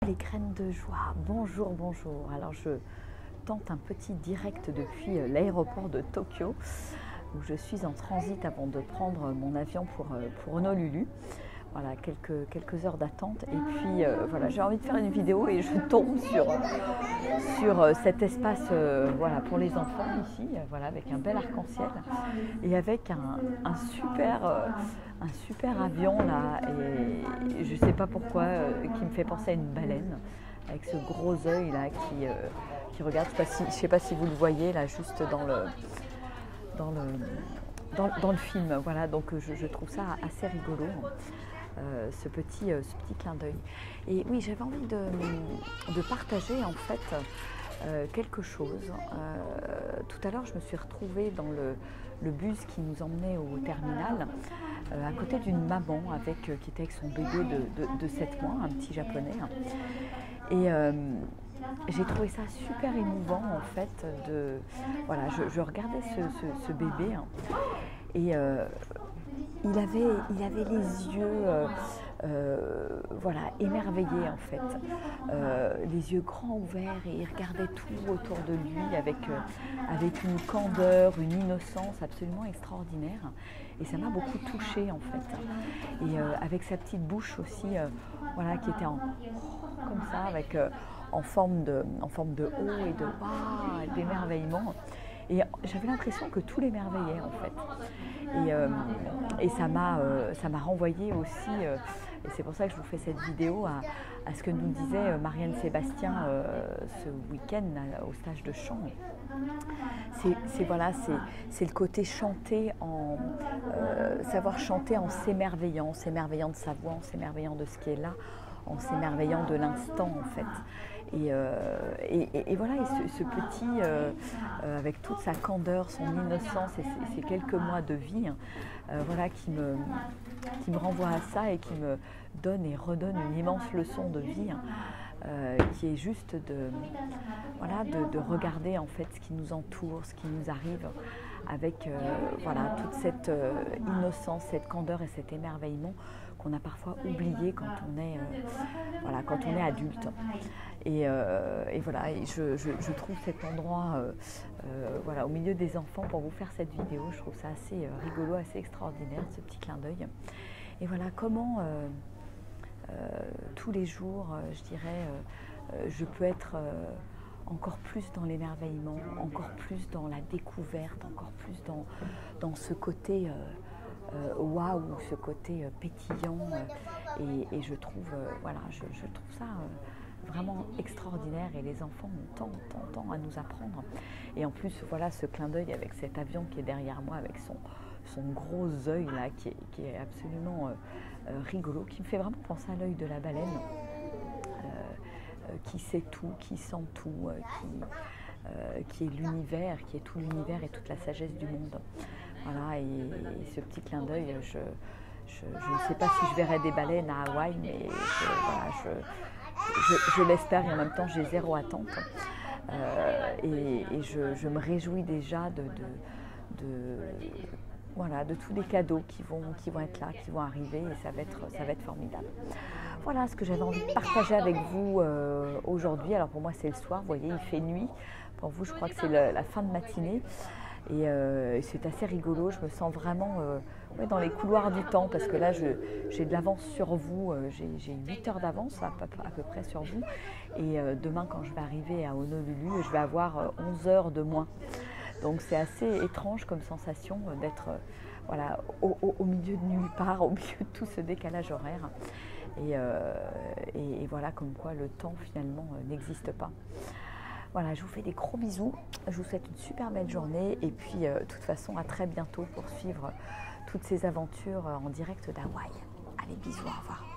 Les graines de joie, bonjour, bonjour. Alors je tente un petit direct depuis l'aéroport de Tokyo où je suis en transit avant de prendre mon avion pour Honolulu. Voilà, quelques heures d'attente et puis voilà, j'ai envie de faire une vidéo et je tombe sur cet espace voilà, pour les enfants ici, voilà, avec un bel arc-en-ciel et avec un super avion là, et je ne sais pas pourquoi, qui me fait penser à une baleine avec ce gros œil là qui regarde. Je ne sais pas si vous le voyez là, juste dans le film. Voilà, donc je trouve ça assez rigolo. Ce petit clin d'œil. Et oui, j'avais envie de partager en fait quelque chose. Tout à l'heure, je me suis retrouvée dans le bus qui nous emmenait au terminal, à côté d'une maman qui était avec son bébé de 7 mois, un petit japonais. Et j'ai trouvé ça super émouvant en fait. Voilà, je regardais ce bébé et il avait les yeux voilà, émerveillés en fait, les yeux grands ouverts, et il regardait tout autour de lui avec une candeur, une innocence absolument extraordinaire. Et ça m'a beaucoup touchée en fait. Et avec sa petite bouche aussi, voilà, qui était comme ça, avec en forme de O et d'émerveillement. Et j'avais l'impression que tout l'émerveillait en fait. Et ça m'a renvoyé aussi, et c'est pour ça que je vous fais cette vidéo, à ce que nous disait Marianne Sébastien ce week-end au stage de chant. C'est le côté chanter savoir chanter en s'émerveillant de sa voix, en s'émerveillant de ce qui est là, en s'émerveillant de l'instant en fait. Et voilà, et ce petit, avec toute sa candeur, son innocence et ses quelques mois de vie, voilà, qui me renvoie à ça et qui me donne et redonne une immense leçon de vie, qui est juste de regarder en fait ce qui nous entoure, ce qui nous arrive, avec voilà, toute cette innocence, cette candeur et cet émerveillement qu'on a parfois oublié quand on est adulte. Et voilà, et je trouve cet endroit voilà, au milieu des enfants pour vous faire cette vidéo. Je trouve ça assez rigolo, assez extraordinaire, ce petit clin d'œil. Et voilà comment tous les jours, je dirais, je peux être encore plus dans l'émerveillement, encore plus dans la découverte, encore plus dans ce côté waouh, ce côté pétillant, et je trouve voilà, je trouve ça vraiment extraordinaire, et les enfants ont tant à nous apprendre. Et en plus, voilà, ce clin d'œil avec cet avion qui est derrière moi, avec son gros œil là, qui est absolument rigolo, qui me fait vraiment penser à l'œil de la baleine, qui sait tout, qui sent tout, qui est l'univers, qui est tout l'univers et toute la sagesse du monde. Voilà, et ce petit clin d'œil, je ne sais pas si je verrai des baleines à Hawaï, mais je l'espère, et en même temps j'ai zéro attente. Et je me réjouis déjà voilà, de tous les cadeaux qui vont être là, qui vont arriver, et ça va être formidable. Voilà ce que j'avais envie de partager avec vous aujourd'hui. Alors pour moi c'est le soir, vous voyez, il fait nuit. Pour vous, je crois que c'est la fin de matinée. Et c'est assez rigolo, je me sens vraiment dans les couloirs du temps, parce que là j'ai de l'avance sur vous, j'ai 8 heures d'avance à peu près sur vous, et demain quand je vais arriver à Honolulu, je vais avoir 11 heures de moins. Donc c'est assez étrange comme sensation d'être voilà, au milieu de nulle part, au milieu de tout ce décalage horaire, et voilà comme quoi le temps finalement n'existe pas. Voilà, je vous fais des gros bisous, je vous souhaite une super belle journée, et puis de toute façon à très bientôt pour suivre toutes ces aventures en direct d'Hawaï. Allez, bisous, au revoir.